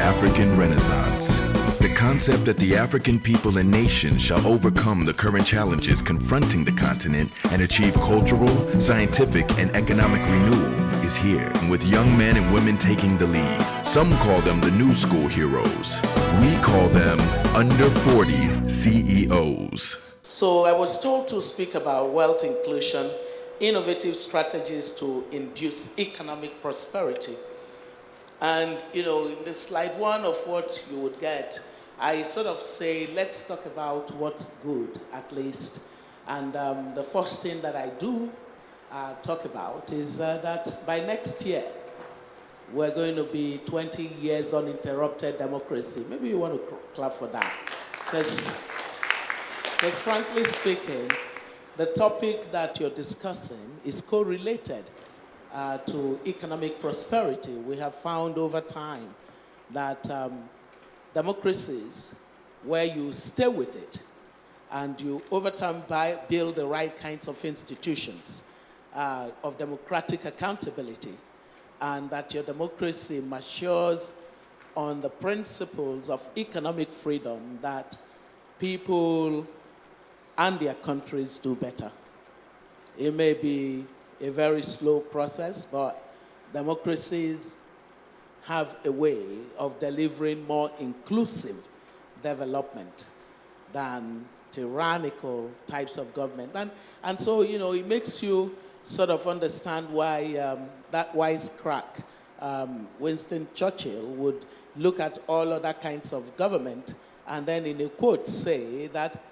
African Renaissance. The concept that the African people and nation shall overcome the current challenges confronting the continent and achieve cultural, scientific, and economic renewal is here, with young men and women taking the lead. Some call them the new school heroes. We call them under 40 CEOs. So I was told to speak about wealth inclusion, innovative strategies to induce economic prosperity. And, in the slide one of what you would get, I sort of say, let's talk about what's good, at least. And the first thing that I do talk about is that by next year, we're going to be 20 years uninterrupted democracy. Maybe you want to clap for that. Because frankly speaking, the topic that you're discussing is correlated to economic prosperity. We have found over time that democracies where you stay with it and you over time build the right kinds of institutions of democratic accountability, and that your democracy matures on the principles of economic freedom, that people and their countries do better. It may be a very slow process, but democracies have a way of delivering more inclusive development than tyrannical types of government. And so, it makes you sort of understand why that wisecrack, Winston Churchill, would look at all other kinds of government and then in a quote say that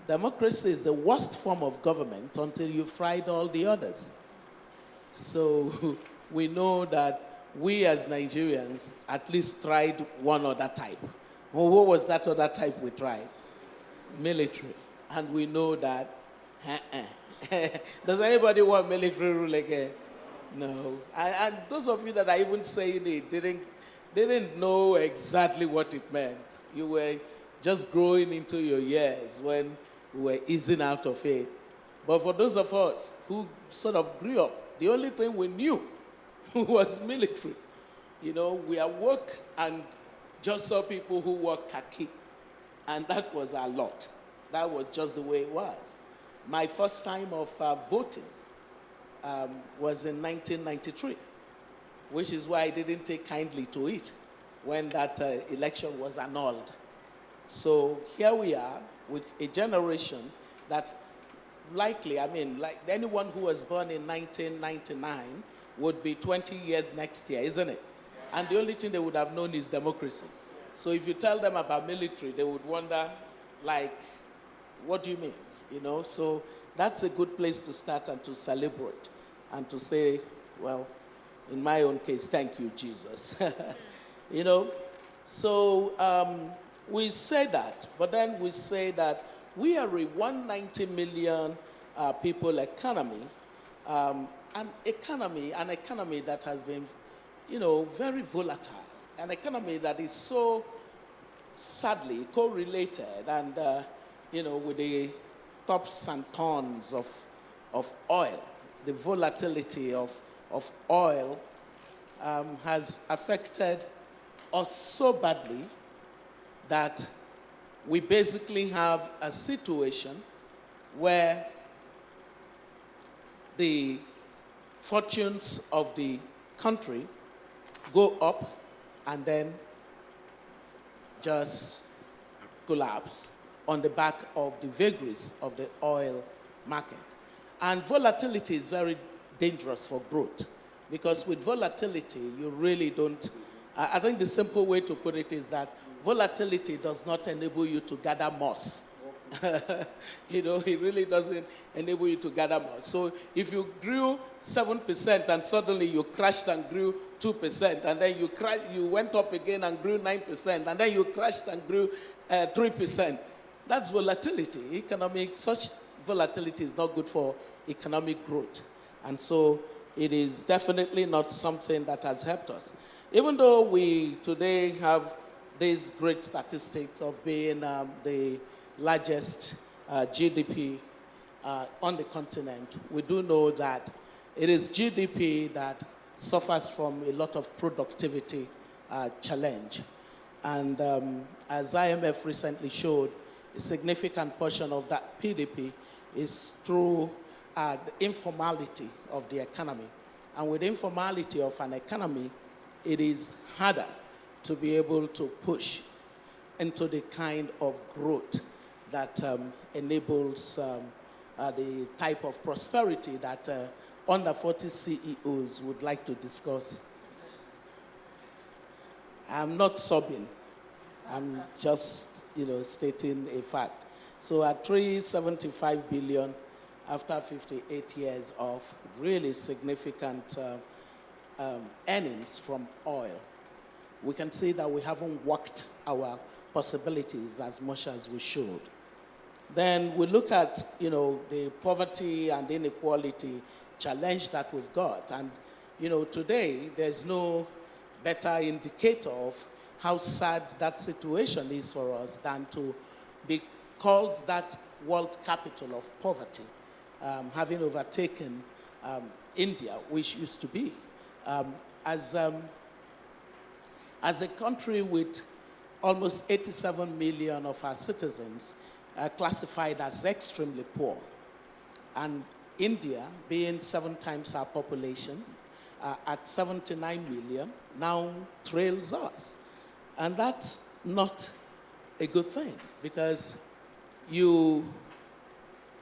democracy is the worst form of government until you've tried all the others. So we know that we as Nigerians at least tried one other type. Well, what was that other type we tried? Military. And we know that, does anybody want military rule again? No. And those of you that are even saying it didn't know exactly what it meant. You were just growing into your years when we were easing out of it. But for those of us who sort of grew up, the only thing we knew was military. We awoke and just saw people who wore khaki. And that was our lot. That was just the way it was. My first time of voting was in 1993, which is why I didn't take kindly to it when that election was annulled. So here we are with a generation that likely, like anyone who was born in 1999 would be 20 years next year, isn't it? And the only thing they would have known is democracy. So if you tell them about military, they would wonder, what do you mean? So that's a good place to start and to celebrate and to say, well, in my own case, thank you, Jesus. So we say that, but then we say that we are a 190 million people economy, an economy that has been, very volatile, an economy that is so sadly correlated and, with the tops and tons of oil. The volatility of oil has affected us so badly that we basically have a situation where the fortunes of the country go up and then just collapse on the back of the vagaries of the oil market. And volatility is very dangerous for growth, because with volatility, you really don't, I think the simple way to put it is that volatility does not enable you to gather moss. It really doesn't enable you to gather moss. So if you grew 7% and suddenly you crashed and grew 2%, and then you went up again and grew 9%, and then you crashed and grew 3%, that's volatility. Such volatility is not good for economic growth. And so it is definitely not something that has helped us. Even though we today have these great statistics of being the largest GDP on the continent, we do know that it is GDP that suffers from a lot of productivity challenge. And as IMF recently showed, a significant portion of that PDP is through the informality of the economy. And with informality of an economy, it is harder to be able to push into the kind of growth that enables the type of prosperity that under 40 CEOs would like to discuss. I'm not sobbing. I'm just, stating a fact. So at 375 billion, after 58 years of really significant earnings from oil, we can see that we haven't worked our possibilities as much as we should. Then we look at, the poverty and inequality challenge that we've got. And, today there's no better indicator of how sad that situation is for us than to be called that world capital of poverty, having overtaken India, which used to be. As a country with almost 87 million of our citizens classified as extremely poor, and India, being 7 times our population, at 79 million, now trails us. And that's not a good thing, because you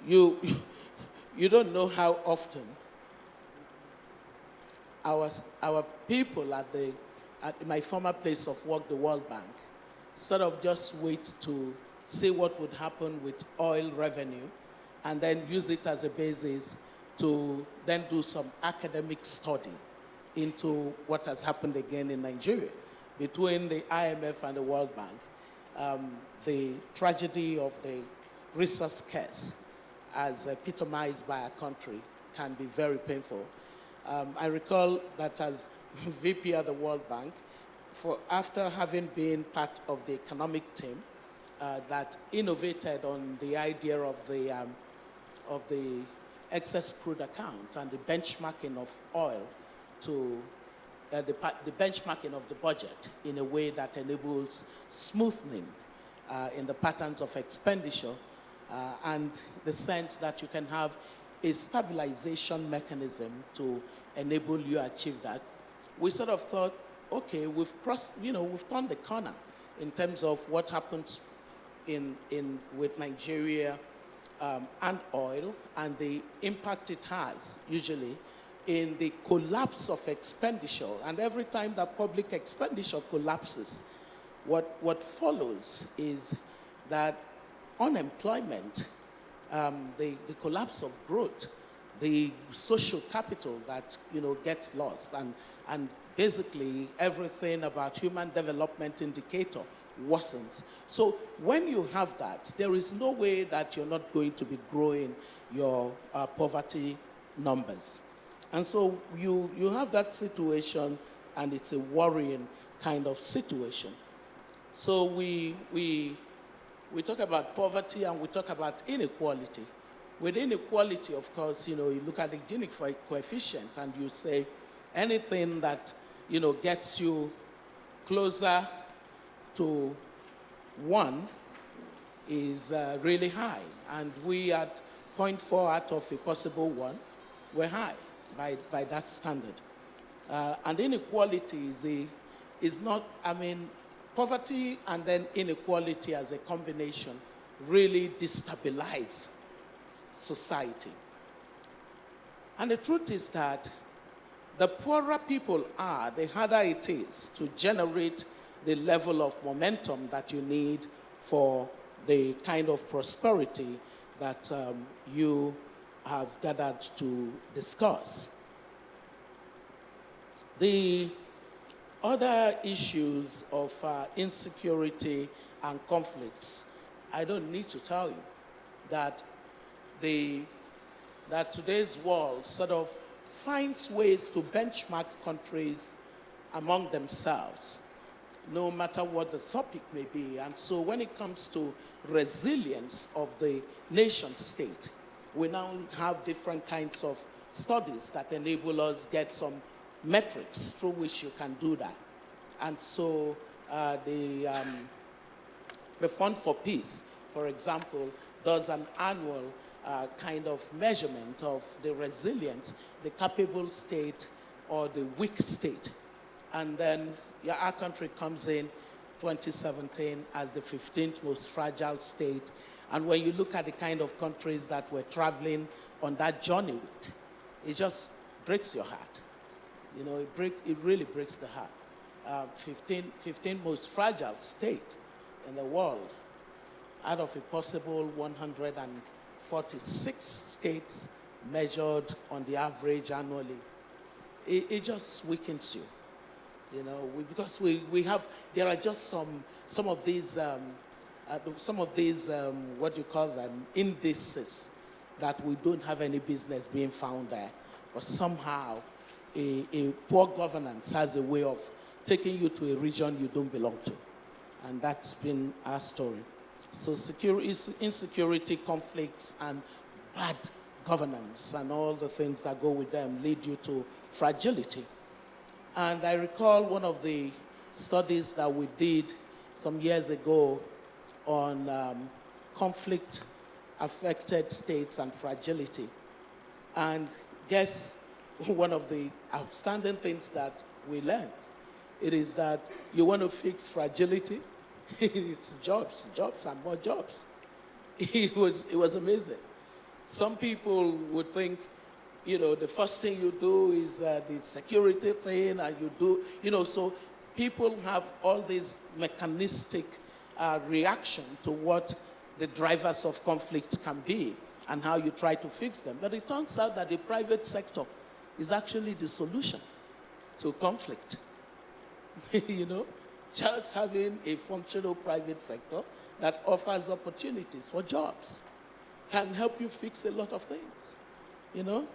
don't know how often our people at my former place of work, the World Bank, sort of just wait to see what would happen with oil revenue and then use it as a basis to then do some academic study into what has happened again in Nigeria between the IMF and the World Bank. The tragedy of the resource curse, as epitomized by our country, can be very painful. I recall that as VP at the World Bank, after having been part of the economic team that innovated on the idea of the excess crude account and the benchmarking of oil to the benchmarking of the budget in a way that enables smoothing in the patterns of expenditure and the sense that you can have a stabilization mechanism to enable you achieve that. We sort of thought, okay, we've crossed, we've turned the corner in terms of what happens with Nigeria and oil and the impact it has usually in the collapse of expenditure. And every time that public expenditure collapses, what follows is that unemployment, the collapse of growth, the social capital that gets lost, and basically everything about human development indicator worsens. So when you have that, there is no way that you're not going to be growing your poverty numbers. And so you have that situation, and it's a worrying kind of situation. So we talk about poverty and we talk about inequality. With inequality, of course, you look at the Gini coefficient and you say anything that, gets you closer to 1 is really high. And we at 0.4 out of a possible 1, we're high by that standard. And inequality is not, poverty and then inequality as a combination really destabilize society. And the truth is that the poorer people are, the harder it is to generate the level of momentum that you need for the kind of prosperity that you have gathered to discuss. The other issues of insecurity and conflicts, I don't need to tell you that today's world sort of finds ways to benchmark countries among themselves, no matter what the topic may be. And so when it comes to resilience of the nation state, we now have different kinds of studies that enable us get some metrics through which you can do that. And so the Fund for Peace, for example, does an annual kind of measurement of the resilience, the capable state or the weak state. And then our country comes in 2017 as the 15th most fragile state. And when you look at the kind of countries that we're traveling on that journey with, it just breaks your heart. You know, it really breaks the heart. 15 most fragile state in the world out of a possible 146 states measured on the average annually. It just weakens you. You know, because we have, there are just some of these, what do you call them, indices that we don't have any business being found there. But somehow, a poor governance has a way of taking you to a region you don't belong to. And that's been our story. So insecurity, conflicts, and bad governance and all the things that go with them lead you to fragility. And I recall one of the studies that we did some years ago on conflict-affected states and fragility. And guess one of the outstanding things that we learned, it is that you want to fix fragility, it's jobs and more jobs. It was amazing. Some people would think, you know, the first thing you do is the security thing, and you do, you know, so people have all this mechanistic reaction to what the drivers of conflict can be and how you try to fix them. But it turns out that the private sector is actually the solution to conflict. You know, just having a functional private sector that offers opportunities for jobs can help you fix a lot of things, you know.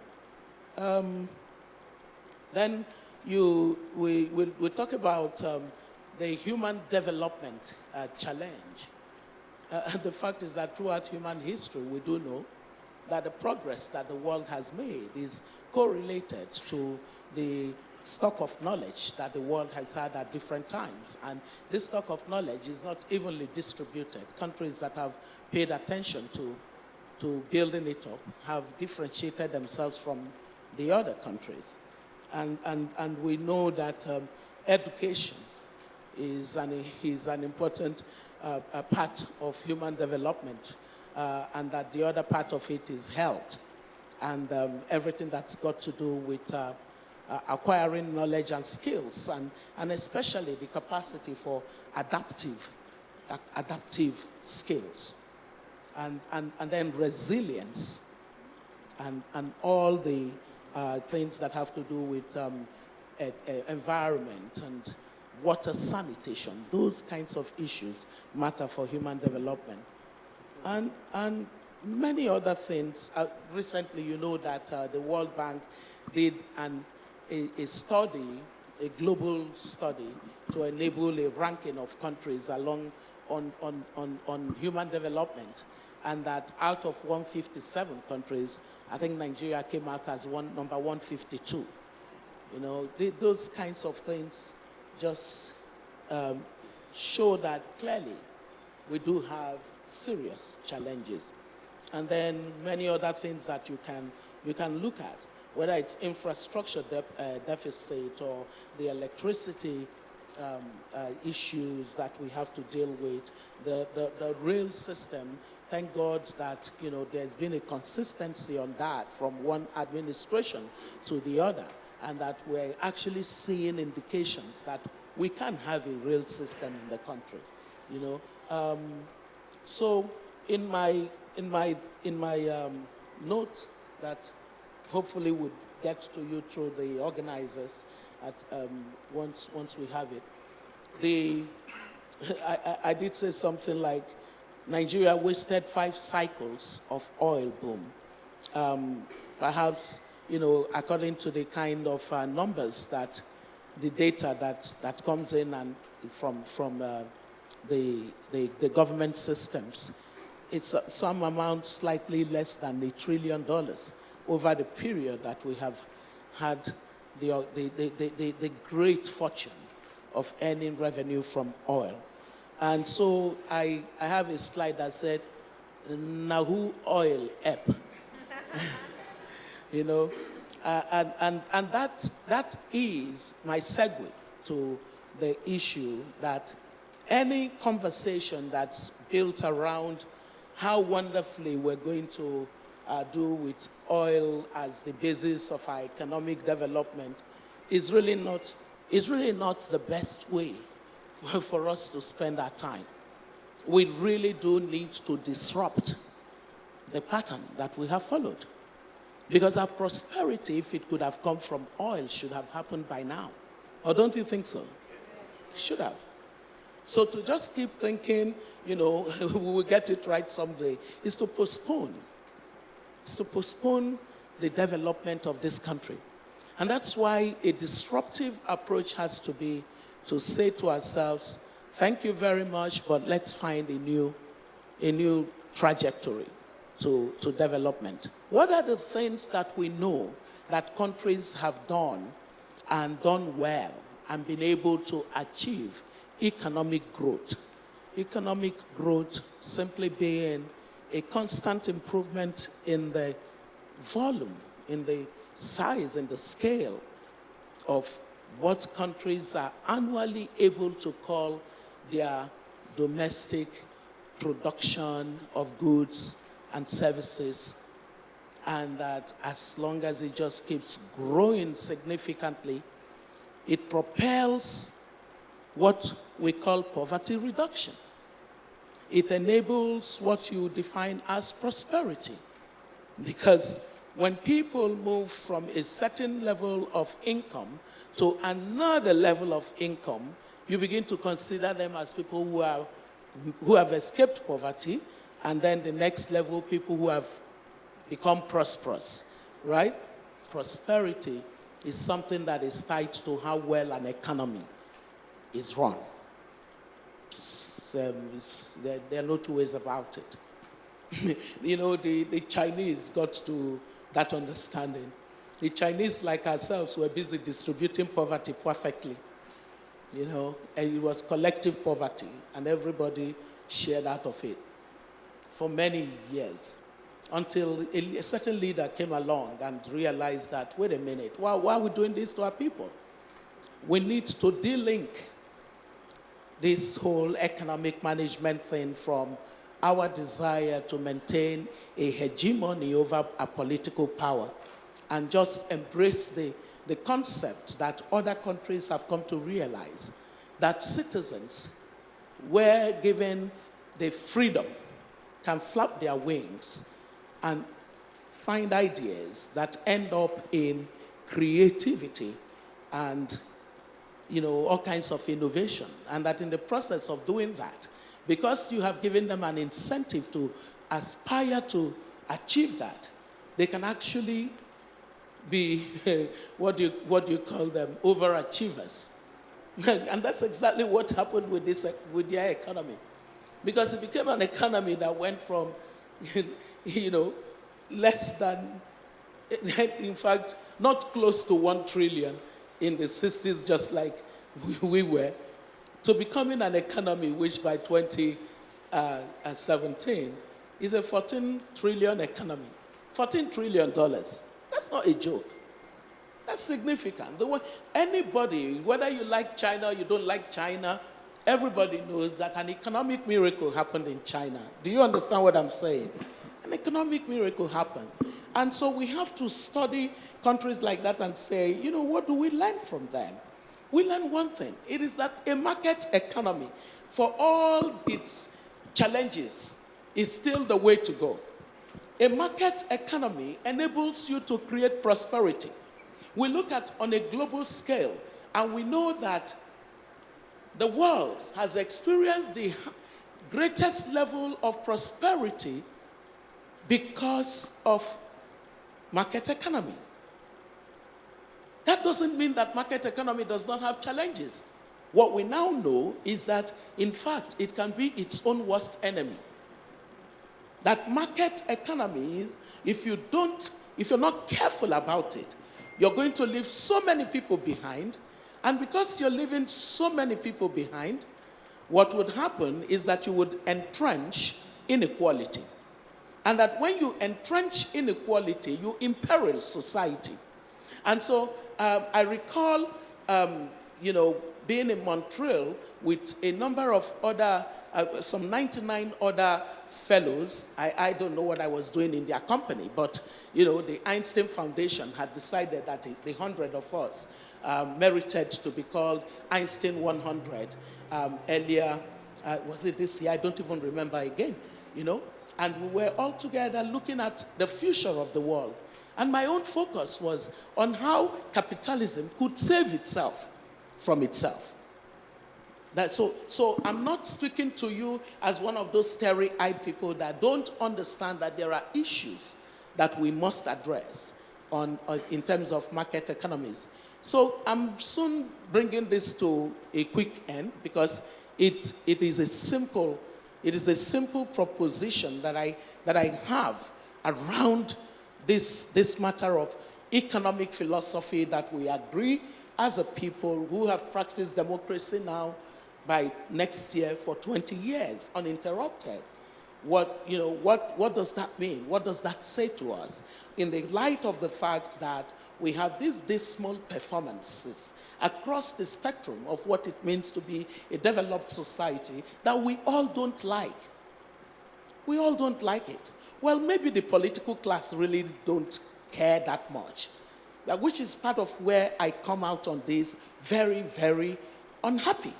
Then we talk about the human development challenge. The fact is that throughout human history, we do know that the progress that the world has made is correlated to the stock of knowledge that the world has had at different times. And this stock of knowledge is not evenly distributed. Countries that have paid attention to building it up have differentiated themselves from the other countries. And we know that education is an important part of human development, and that the other part of it is health, and everything that's got to do with acquiring knowledge and skills, and especially the capacity for adaptive skills, and then resilience, and all the things that have to do with environment and water sanitation. Those kinds of issues matter for human development. And many other things. Recently, you know that the World Bank did a study, a global study, to enable a ranking of countries along on human development, and that out of 157 countries, I think Nigeria came out as number 152. You know, those kinds of things just show that clearly we do have serious challenges. And then many other things that you can look at, whether it's infrastructure deficit or the electricity issues that we have to deal with, the rail system. Thank God that, you know, there's been a consistency on that from one administration to the other, and that we're actually seeing indications that we can have a rail system in the country, you know. So in my note that hopefully would get to you through the organizers once we have it, I did say something like Nigeria wasted 5 cycles of oil boom. Perhaps, you know, according to the kind of numbers that the data that comes in and from the government systems, it's some amount slightly less than $1 trillion over the period that we have had the great fortune of earning revenue from oil. And so I have a slide that said, Nahu oil ep. You know, and that is my segue to the issue that any conversation that's built around how wonderfully we're going to do with oil as the basis of our economic development is really not the best way for us to spend our time. We really do need to disrupt the pattern that we have followed. Because our prosperity, if it could have come from oil, should have happened by now. Or don't you think so? Should have. So to just keep thinking, we will get it right someday, is to postpone. It's to postpone the development of this country. And that's why a disruptive approach has to be to say to ourselves, thank you very much, but let's find a new trajectory to development. What are the things that we know that countries have done and done well and been able to achieve economic growth? Economic growth simply being a constant improvement in the volume, in the size and the scale of what countries are annually able to call their domestic production of goods and services, and that as long as it just keeps growing significantly, it propels what we call poverty reduction. It enables what you define as prosperity. Because when people move from a certain level of income to another level of income, you begin to consider them as people who have escaped poverty, and then the next level, people who have become prosperous, right? Prosperity is something that is tied to how well an economy is run. There are no two ways about it. The Chinese got to that understanding. The Chinese, like ourselves, were busy distributing poverty perfectly. And it was collective poverty, and everybody shared out of it for many years, until a certain leader came along and realized that, wait a minute, why are we doing this to our people? We need to de-link this whole economic management thing from our desire to maintain a hegemony over a political power, and just embrace the concept that other countries have come to realize, that citizens were given the freedom, can flap their wings and find ideas that end up in creativity and all kinds of innovation. And that in the process of doing that, because you have given them an incentive to aspire to achieve that, they can actually be, what do you call them, overachievers. And that's exactly what happened with their economy. Because it became an economy that went from, less than, in fact, not close to 1 trillion in the 60s, just like we were, to becoming an economy which by 2017 is a 14 trillion economy. $14 trillion. That's not a joke. That's significant. Anybody, whether you like China or you don't like China, everybody knows that an economic miracle happened in China. Do you understand what I'm saying? An economic miracle happened. And so we have to study countries like that and say, what do we learn from them? We learn one thing. It is that a market economy, for all its challenges, is still the way to go. A market economy enables you to create prosperity. We look at on a global scale, and we know that the world has experienced the greatest level of prosperity because of market economy. That doesn't mean that market economy does not have challenges. What we now know is that, in fact, it can be its own worst enemy. That market economy, if you're not careful about it, you're going to leave so many people behind, And because you're leaving so many people behind, what would happen is that you would entrench inequality. And that when you entrench inequality, you imperil society. And so I recall, being in Montreal with a number of other, some 99 other fellows. I don't know what I was doing in their company, but, the Einstein Foundation had decided that the 100 of us merited to be called Einstein 100 earlier. Was it this year? I don't even remember again, And we were all together looking at the future of the world. And my own focus was on how capitalism could save itself from itself. So I'm not speaking to you as one of those starry-eyed people that don't understand that there are issues that we must address in terms of market economies. So I'm soon bringing this to a quick end because it is a simple proposition that I have around this matter of economic philosophy that we agree as a people who have practiced democracy now by next year for 20 years uninterrupted. What does that mean? What does that say to us? In the light of the fact that we have these dismal performances across the spectrum of what it means to be a developed society that we all don't like. We all don't like it. Well, maybe the political class really don't care that much, which is part of where I come out on this very, very unhappy.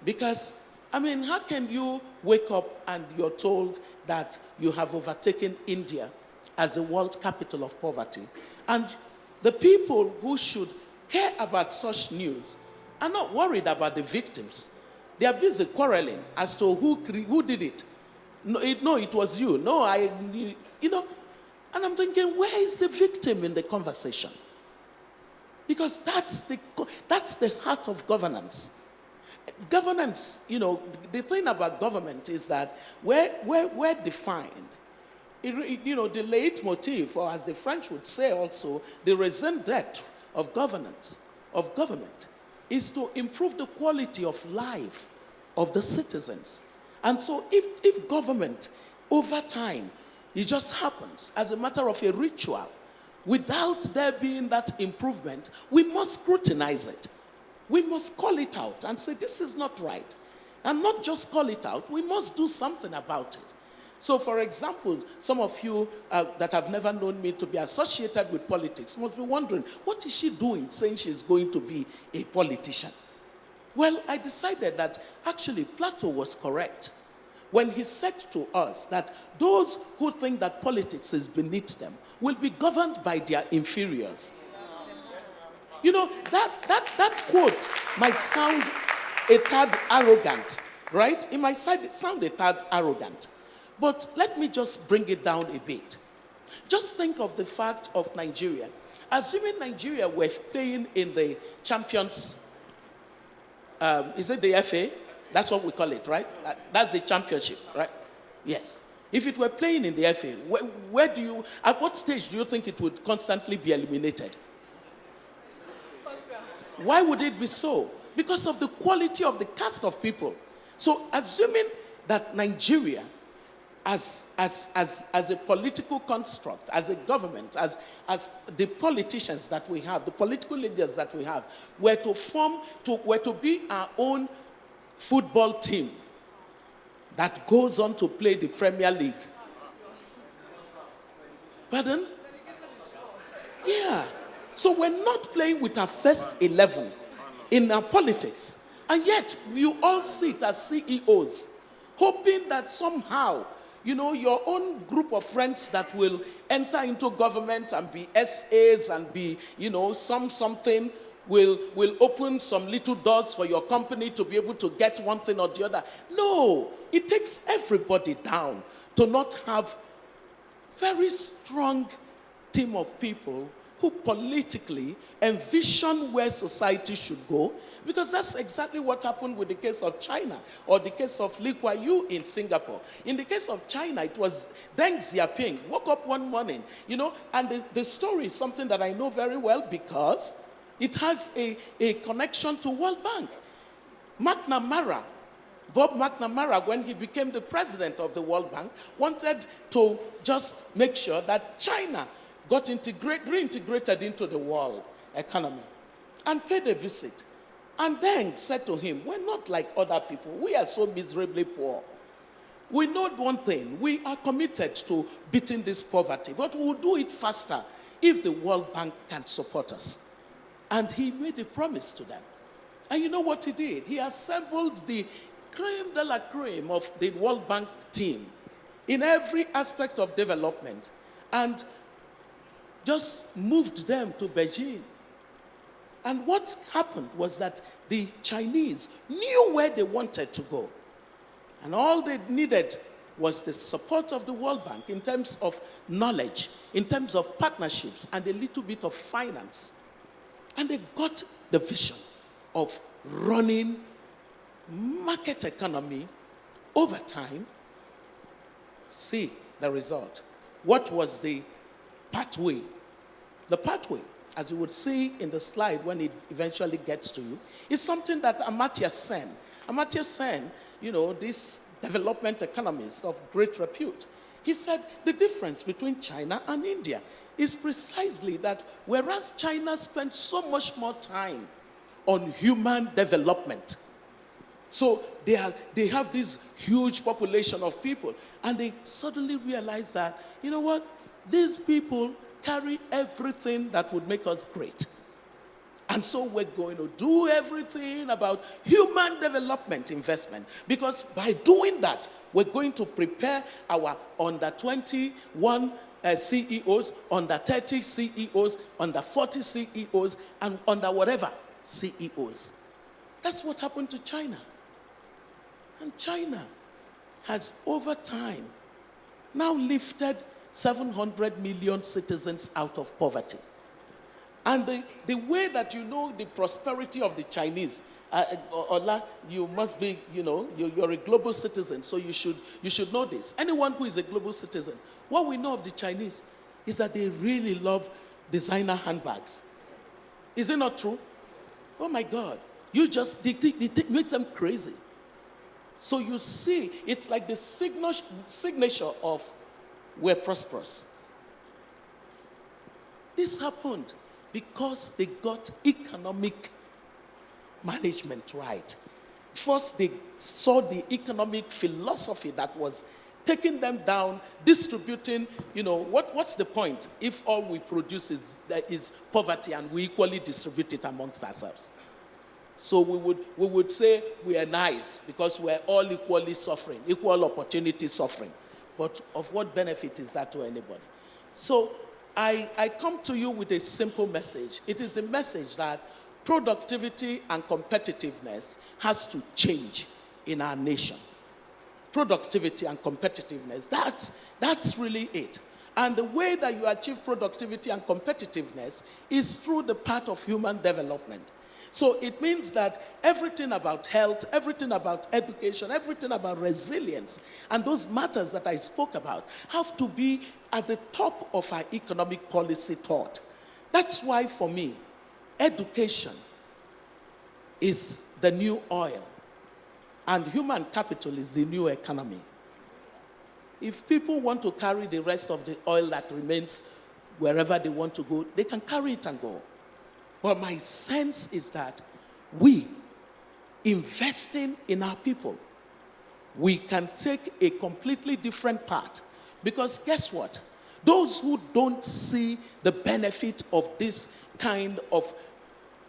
Because, how can you wake up and you're told that you have overtaken India as the world capital of poverty? And the people who should care about such news are not worried about the victims. They are busy quarreling as to who did it. No, it was you. No, and I'm thinking, where is the victim in the conversation? Because that's the heart of governance. Governance, the thing about government is that we're defined. The leitmotif, or as the French would say also, the raison d'etre of government, is to improve the quality of life of the citizens. And so if government, over time, it just happens as a matter of a ritual, without there being that improvement, we must scrutinize it. We must call it out and say, this is not right. And not just call it out, we must do something about it. So, for example, some of you that have never known me to be associated with politics must be wondering, what is she doing saying she's going to be a politician? Well, I decided that actually Plato was correct when he said to us that those who think that politics is beneath them will be governed by their inferiors. That quote might sound a tad arrogant, right? It might sound a tad arrogant. But let me just bring it down a bit. Just think of the fact of Nigeria. Assuming Nigeria were playing in the Champions, is it the FA? That's what we call it, right? That's the championship, right? Yes. If it were playing in the FA, at what stage do you think it would constantly be eliminated? Why would it be so? Because of the quality of the cast of people. So assuming that Nigeria, as a political construct, as a government, as the politicians that we have, the political leaders that we have, were to be our own football team that goes on to play the Premier League. Pardon? Yeah. So we're not playing with our first 11 in our politics. And yet, you all sit as CEOs, hoping that somehow, your own group of friends that will enter into government and be SAs and be, something will open some little doors for your company to be able to get one thing or the other. No, it takes everybody down to not have very strong team of people who politically envision where society should go, because that's exactly what happened with the case of China or the case of Lee Kuan Yew in Singapore. In the case of China, it was Deng Xiaoping woke up one morning, and the story is something that I know very well because, it has a connection to World Bank. Bob McNamara, when he became the president of the World Bank, wanted to just make sure that China got reintegrated into the world economy and paid a visit. And then said to him, we're not like other people. We are so miserably poor. We know one thing. We are committed to beating this poverty, but we will do it faster if the World Bank can support us. And he made a promise to them. And you know what he did? He assembled the crème de la crème of the World Bank team in every aspect of development and just moved them to Beijing. And what happened was that the Chinese knew where they wanted to go. And all they needed was the support of the World Bank in terms of knowledge, in terms of partnerships, and a little bit of finance. And they got the vision of running market economy over time. See the result. What was the pathway? The pathway, as you would see in the slide when it eventually gets to you, is something that Amartya Sen, this development economist of great repute, he said the difference between China and India is precisely that whereas China spends so much more time on human development, so they have this huge population of people, and they suddenly realize that, you know what, these people carry everything that would make us great. And so we're going to do everything about human development investment, because by doing that, we're going to prepare our under 21 CEOs, under 30 CEOs, under 40 CEOs, and under whatever CEOs. That's what happened to China. And China has, over time, now lifted 700 million citizens out of poverty. And the way that you know the prosperity of the Chinese, Ola, you must be, you're a global citizen, so you should know this. Anyone who is a global citizen, what we know of the Chinese is that they really love designer handbags. Is it not true? Oh my God, they make them crazy. So you see, it's like the signature of we're prosperous. This happened because they got economic management right. First, they saw the economic philosophy that was taking them down, distributing, what's the point if all we produce is poverty and we equally distribute it amongst ourselves? So we would say we are nice because we're all equally suffering, equal opportunity suffering. But of what benefit is that to anybody? So I come to you with a simple message. It is the message that productivity and competitiveness has to change in our nation. Productivity and competitiveness, that's really it. And the way that you achieve productivity and competitiveness is through the path of human development. So it means that everything about health, everything about education, everything about resilience, and those matters that I spoke about have to be at the top of our economic policy thought. That's why, for me, education is the new oil, and human capital is the new economy. If people want to carry the rest of the oil that remains wherever they want to go, they can carry it and go. But my sense is that we, investing in our people, we can take a completely different path. Because guess what? Those who don't see the benefit of this kind of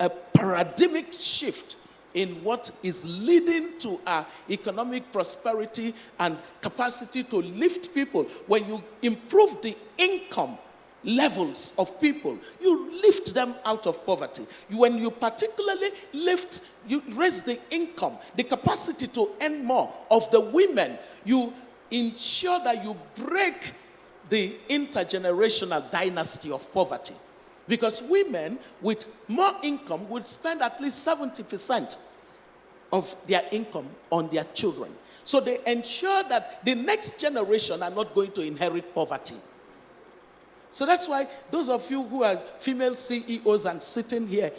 a paradigmic shift in what is leading to our economic prosperity and capacity to lift people, when you improve the income levels of people, you lift them out of poverty. When you particularly you raise the income, the capacity to earn more of the women, you ensure that you break the intergenerational dynasty of poverty. Because women with more income would spend at least 70% of their income on their children. So they ensure that the next generation are not going to inherit poverty. So that's why those of you who are female CEOs and sitting here,